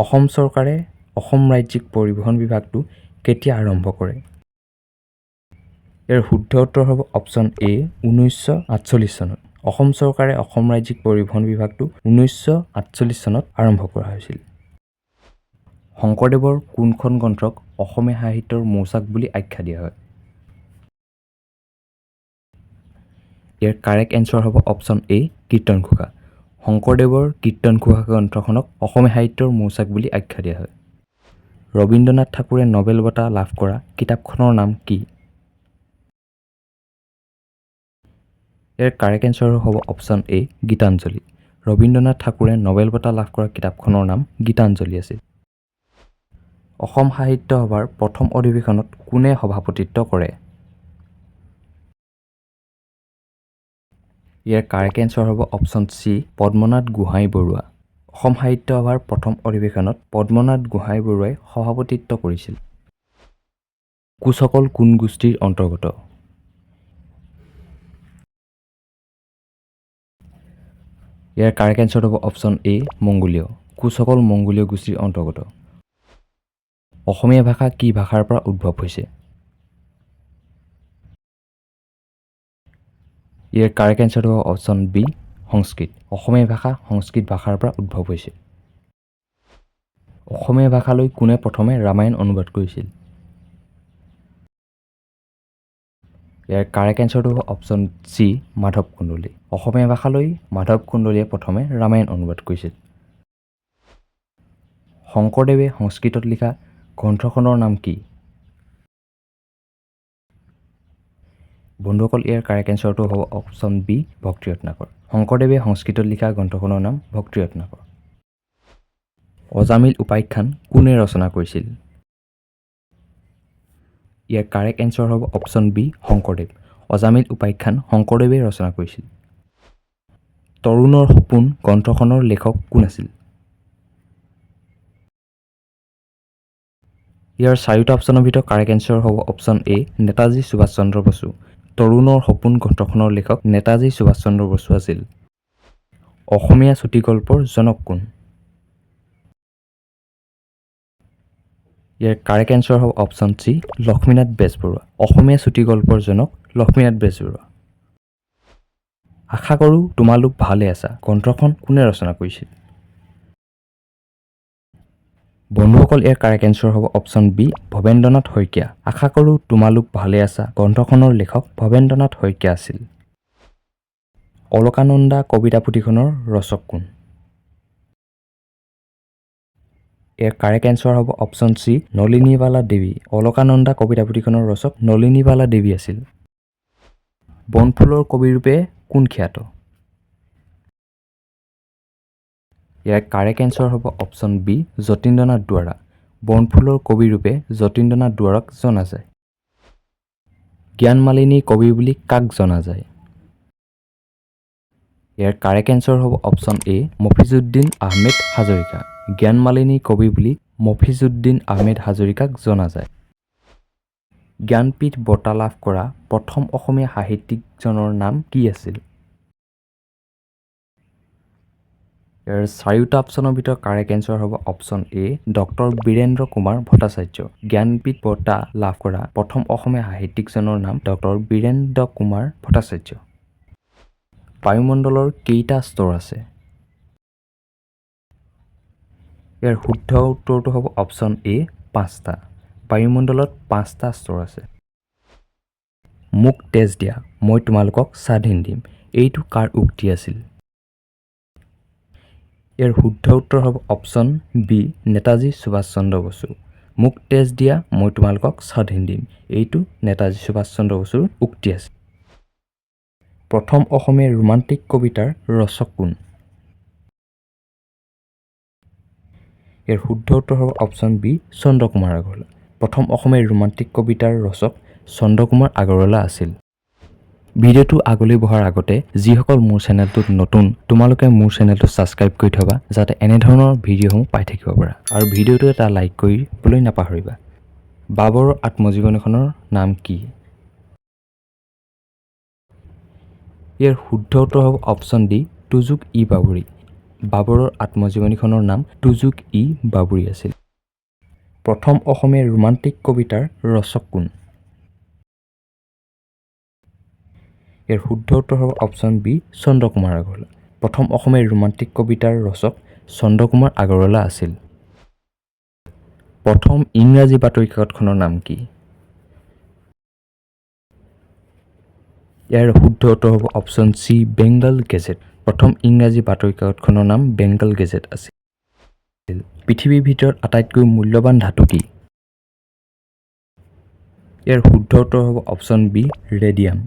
অসম চৰকাৰে অসম ৰাজ্যিক পৰিবহণ বিভাগটো কেতিয়া আৰম্ভ কৰে? ইয়াৰ শুদ্ধ উত্তৰ হ'ব অপশ্যন এ 1948 চনত। অসম চৰকাৰে অসম ৰাজ্যিক পৰিবহণ বিভাগটো 1948 চনত আৰম্ভ কৰা হৈছিল। শংকৰদেৱৰ কোনখন গ্ৰন্থক অসমীয়া সাহিত্যৰ মৌচাক বুলি আখ্যা দিয়া হয়? ইয়াৰ কাৰেক্ট এনচাৰ হ'ব অপশ্যন এ কীৰ্তনঘোষা। শংকৰদেৱৰ কীৰ্তনঘোষা গ্ৰন্থখনক অসমীয়া সাহিত্যৰ মৌচাক বুলি আখ্যা দিয়া হয়। ৰবীন্দ্ৰনাথ ঠাকুৰে নোবেল বঁটা লাভ কৰা কিতাপখনৰ নাম কি? ইয়াৰ কাৰেক্ট এনচাৰ হ'ব অপশ্যন এ গীতাঞ্জলি। ৰবীন্দ্ৰনাথ ঠাকুৰে নোবেল বঁটা লাভ কৰা কিতাপখনৰ নাম গীতাঞ্জলি আছিল। অসম সাহিত্য সভাৰ প্ৰথম অধিৱেশনত কোনে সভাপতিত্ব কৰে? ইয়াৰ কাৰেক্ট এনচাৰ হ'ব অপশ্যন চি পদ্মনাথ গোহাঁই বৰুৱা। অসম সাহিত্য সভাৰ প্ৰথম অধিৱেশনত পদ্মনাথ গোহাঁই বৰুৱাই সভাপতিত্ব কৰিছিল। কোচসকল কোন গোষ্ঠীৰ অন্তৰ্গত? ইয়াৰ কাৰেক্ট এনচাৰ হ'ব অপশ্যন এ মংগোলীয়। কোচসকল মংগোলীয় গোষ্ঠীৰ অন্তৰ্গত। অসমীয়া ভাষা কি ভাষাৰ পৰা উদ্ভৱ হৈছে? ইয়াৰ কাৰেক্ট এনচাৰ হ'ব অপশ্যন বি সংস্কৃত। অসমীয়া ভাষা সংস্কৃত ভাষাৰ পৰা উদ্ভৱ হৈছে। অসমীয়া ভাষালৈ কোনে প্ৰথমে ৰামায়ণ অনুবাদ কৰিছিল? ইয়াৰ কাৰেক্ট এনচাৰটো হ'ব অপশ্যন চি মাধৱ কন্দলী। অসমীয়া ভাষালৈ মাধৱ কন্দলীয়ে প্ৰথমে ৰামায়ণ অনুবাদ কৰিছিল। শংকৰদেৱে সংস্কৃতত লিখা গ্ৰন্থখনৰ নাম কি? বন্ধুসকল ইয়াৰ কাৰেক্ট এনচাৰটো হ'ব অপশ্যন বি ভক্তি ৰত্নাকৰ। শংকৰদেৱে সংস্কৃতত লিখা গ্ৰন্থখনৰ নাম ভক্তি ৰত্নাকৰ। অজামিল উপাখ্যান কোনে ৰচনা কৰিছিল? ইয়াৰ কাৰেক্ট এনচাৰ হ'ব অপশ্যন বি শংকৰদেৱ। অজামিল উপাখ্যান শংকৰদেৱে ৰচনা কৰিছিল। তৰুণৰ সপোন গ্ৰন্থখনৰ লেখক কোন আছিল? ইয়াৰ চাৰিটা অপশ্যনৰ ভিতৰত কাৰেক্ট এনচাৰ হ'ব অপশ্যন এ নেতাজী সুভাষ চন্দ্ৰ বসু। তৰুণৰ সপোন গ্ৰন্থখনৰ লেখক নেতাজী সুভাষ চন্দ্ৰ বসু আছিল। অসমীয়া চুটিগল্পৰ জনক কোন? ইয়াৰ কাৰেক্ট এনচাৰ হ'ব অপশ্যন চি লক্ষ্মীনাথ বেজবৰুৱা। অসমীয়া চুটিগল্পৰ জনক লক্ষ্মীনাথ বেজবৰুৱা। আশা কৰোঁ তোমালোক ভালে আছা গ্ৰন্থখন কোনে ৰচনা কৰিছিল? বন্ধুসকল ইয়াৰ কাৰেক্ট এনচাৰ হ'ব অপশ্যন বি ভৱেন্দ্ৰনাথ শইকীয়া। আশা কৰোঁ তোমালোক ভালে আছা গ্ৰন্থখনৰ লেখক ভৱেন্দ্ৰনাথ শইকীয়া আছিল। অলকানন্দা কবিতা পুথিখনৰ ৰচক কোন? ইয়াৰ কাৰেক্ট এনচাৰ হ'ব অপশ্যন চি নলিনীবালা দেৱী। অলকানন্দা কবিতা পুথিখনৰ ৰচক নলিনীবালা দেৱী আছিল। বনফুলৰ কবি ৰূপে কোন খ্যাত? ইয়াৰ কাৰেক্ট এনচাৰ হ'ব অপশ্যন বি যতীন্দ্ৰনাথ দুৱৰা। বনফুলৰ কবি ৰূপে যতীন্দ্ৰনাথ দুৱৰাক জনা যায়। জ্ঞানমালিনী কবি বুলি কাক জনা যায়? ইয়াৰ কাৰেক্ট এনচাৰ হ'ব অপশ্যন এ মফিজুদ্দিন আহমেদ হাজৰিকা। জ্ঞানমালিনী কবি বুলি মফিজুদ্দিন আহমেদ হাজৰিকাক জনা যায়। জ্ঞানপীঠ বঁটা লাভ কৰা প্ৰথম অসমীয়া সাহিত্যিকজনৰ নাম কি আছিল? ইয়াৰ চাৰিটা অপশ্যনৰ ভিতৰত কাৰেক্ট এনচাৰ হ'ব option A doctor Birendra Kumar Bhattacharya. Jnanpith বঁটা লাভ কৰা প্ৰথম অসমীয়া সাহিত্যিকজনৰ নাম ডক্টৰ বীৰেন্দ্ৰ কুমাৰ ভট্টাচাৰ্য। বায়ুমণ্ডলৰ কেইটা স্তৰ আছে? ইয়াৰ শুদ্ধ উত্তৰটো হ'ব অপশ্যন এ 5টা। বায়ুমণ্ডলত 5টা স্তৰ আছে। মোক তেজ দিয়া মই তোমালোকক স্বাধীন দিম এইটো কাৰ উক্তি আছিল? ইয়াৰ শুদ্ধ উত্তৰ হ'ব অপশ্যন বি নেতাজী সুভাষ চন্দ্ৰ বসু। মোক তেজ দিয়া মই তোমালোকক স্বাধীন দিম এইটো নেতাজী সুভাষ চন্দ্ৰ বসুৰ উক্তি আছিল। প্ৰথম অসমীয়া ৰোমান্টিক কবিতাৰ ৰচক কোন? ইয়াৰ শুদ্ধ উত্তৰ হ'ব অপশ্যন বি চন্দ্ৰকুমাৰ আগৰৱালা। প্ৰথম অসমীয়া ৰোমান্টিক কবিতাৰ ৰচক চন্দ্ৰকুমাৰ আগৰৱালা আছিল। ভিডিঅ'টো আগলৈ বঢ়াৰ আগতে যিসকল মোৰ চেনেলটোত নতুন তোমালোকে মোৰ চেনেলটো ছাবস্ক্ৰাইব কৰি থবা যাতে এনেধৰণৰ ভিডিঅ'সমূহ পাই থাকিব পাৰা আৰু ভিডিঅ'টো এটা লাইক কৰিবলৈ নাপাহৰিবা। বাবৰৰ আত্মজীৱনীখনৰ নাম কি? ইয়াৰ শুদ্ধ উত্তৰ হ'ব অপশ্যন ডি তুজুক ই বাবৰি। বাবৰৰ আত্মজীৱনীখনৰ নাম তুজুক-ই-বাবৰি আছিল। প্ৰথম অসমীয়া ৰোমান্টিক কবিতাৰ ৰচক কোন? ইয়াৰ শুদ্ধ উত্তৰ হ'ব অপশ্যন বি চন্দ্ৰকুমাৰ আগৰৱালা। প্ৰথম অসমীয়া ৰোমান্টিক কবিতাৰ ৰচক চন্দ্ৰকুমাৰ আগৰৱালা আছিল। প্ৰথম ইংৰাজী বাতৰি কাকতখনৰ নাম কি? ইয়াৰ শুদ্ধ উত্তৰ হ'ব অপশ্যন চি বেংগল গেজেট। প্ৰথম ইংৰাজী বাতৰি কাকতখনৰ নাম বেংগল গেজেট আছিল। পৃথিৱীৰ ভিতৰত আটাইতকৈ মূল্যৱান ধাতু কি? ইয়াৰ শুদ্ধ উত্তৰ হ'ব অপশ্যন বি ৰেডিয়াম।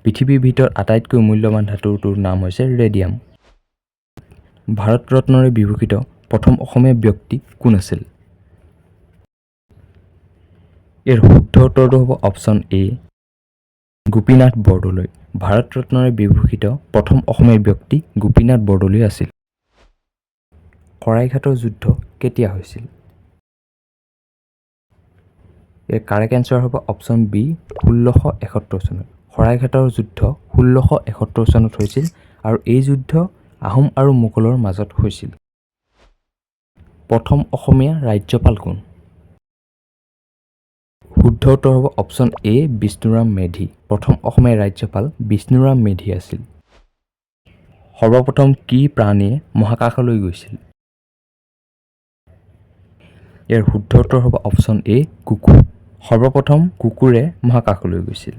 পৃথিৱীৰ ভিতৰত আটাইতকৈ মূল্যৱান ধাতুটোৰ নাম হৈছে ৰেডিয়াম। ভাৰত ৰত্নৰে বিভূষিত প্ৰথম অসমীয়া ব্যক্তি কোন আছিল? ইয়াৰ শুদ্ধ উত্তৰটো হ'ব অপশ্যন এ গোপীনাথ বৰদলৈ। ভাৰত ৰত্নৰে বিভূষিত প্ৰথম অসমীয়া ব্যক্তি গোপীনাথ বৰদলৈ আছিল। শৰাইঘাটৰ যুদ্ধ কেতিয়া হৈছিল? ইয়াৰ কাৰেক্ট এনচাৰ হ'ব অপশ্যন বি 1671 চনত। শৰাইঘাটৰ যুদ্ধ 1671 চনত হৈছিল আৰু এই যুদ্ধ আহোম আৰু মোগলৰ মাজত হৈছিল। প্ৰথম অসমীয়া ৰাজ্যপাল কোন? শুদ্ধ উত্তৰ হ'ব অপশ্যন এ বিষ্ণুৰাম মেধি। প্ৰথম অসমীয়া ৰাজ্যপাল বিষ্ণুৰাম মেধি আছিল। সৰ্বপ্ৰথম কি প্ৰাণীয়ে মহাকাশলৈ গৈছিল? ইয়াৰ শুদ্ধ উত্তৰ হ'ব অপশ্যন এ কুকুৰ। সৰ্বপ্ৰথম কুকুৰে মহাকাশলৈ গৈছিল।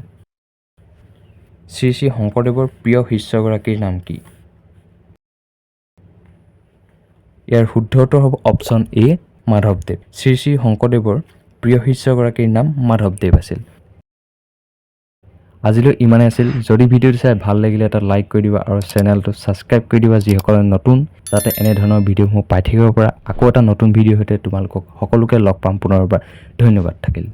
শ্ৰী শ্ৰী শংকৰদেৱৰ প্ৰিয় শিষ্যগৰাকীৰ নাম কি? ইয়াৰ শুদ্ধ উত্তৰ হ'ব অপশ্যন এ মাধৱদেৱ। শ্ৰী শ্ৰী শংকৰদেৱৰ প্ৰিয় শিষ্যগৰাকীৰ নাম মাধৱদেৱ আছিল। আজিলৈ ইমানেই আছিল। যদি ভিডিঅ'টো চাই ভাল লাগিলে এটা লাইক কৰি দিবা আৰু চেনেলটো ছাবস্ক্ৰাইব কৰি দিবা যিসকলে নতুন, যাতে এনেধৰণৰ ভিডিঅ'সমূহ পাই থাকিব পৰা। আকৌ এটা নতুন ভিডিঅ'ৰ সৈতে তোমালোকক সকলোকে লগ পাম পুনৰবাৰ। ধন্যবাদ থাকিল।